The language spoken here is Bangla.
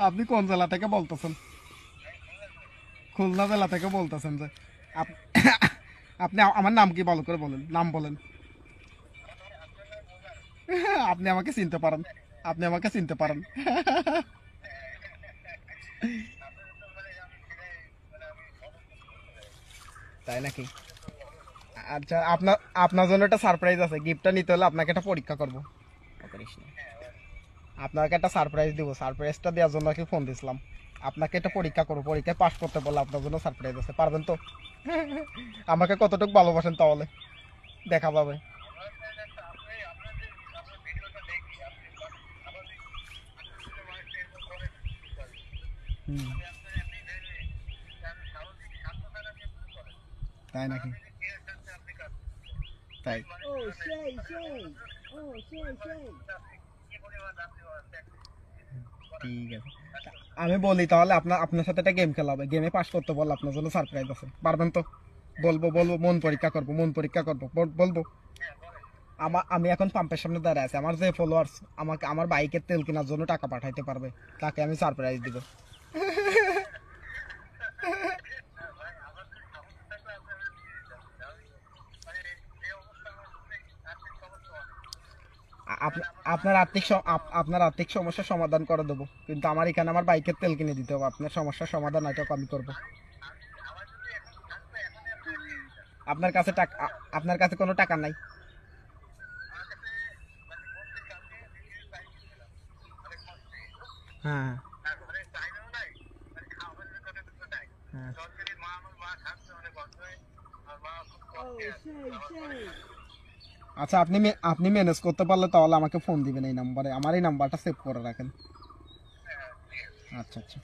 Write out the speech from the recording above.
আপনি কোন জেলা থেকে বলতেছেন? খুলনা জেলা থেকে বলতেছেন যে আপনি আমার নাম কি ভালো করে বলেন, নাম বলেন। আপনি আমাকে চিনতে পারেন, আপনি আমাকে চিনতে পারেন। তাই নাকি? আচ্ছা, আপনার আপনার জন্য একটা সারপ্রাইজ আছে। গিফটটা নিতে হলে আপনাকে একটা পরীক্ষা করবো। আপনাকে একটা সারপ্রাইজ দিব, সারপ্রাইজটা দেওয়ার জন্য কি ফোন দিছিলাম। আপনাকে একটা পরীক্ষা করবো, পরীক্ষায় পাশ করতে বললে আপনার জন্য সারপ্রাইজ আছে, পারবেন তো? আমাকে কতটুকু ভালোবাসেন তাহলে দেখা পাবে। হুম। তাই নাকি? তাই। ঠিক আছে, আমি বলি তাহলে আপনার আপনার সাথে একটা গেম খেলা হবে, গেমে পাস করতে বললে আপনার জন্য সারপ্রাইজ আছে, পারবেন তো? বলবো বলবো, মন পরীক্ষা করবো, মন পরীক্ষা করবো, বলবো। আমি এখন পাম্পের সামনে দাঁড়ায় আছি, আমার যে ফলোয়ার্স আমাকে আমার বাইকের তেল কেনার জন্য টাকা পাঠাইতে পারবে, তাকে আমি সারপ্রাইজ দিব। আপনার আপনার আর্থিক সমস্যার সমাধান করে দেবো, কিন্তু আমার এখানে আমার বাইকের তেল কিনে দিতে হবে। আপনার সমস্যার সমাধান এটা আমি করবো। আপনার কাছে টাকা, আপনার কাছে কোনো টাকা নাই? হ্যাঁ, হ্যাঁ। আচ্ছা, আপনি ম্যানেজ করতে পারলে তাহলে আমাকে ফোন দিবেন এই নাম্বারে, আমার এই নাম্বারটা সেভ করে রাখেন। আচ্ছা আচ্ছা।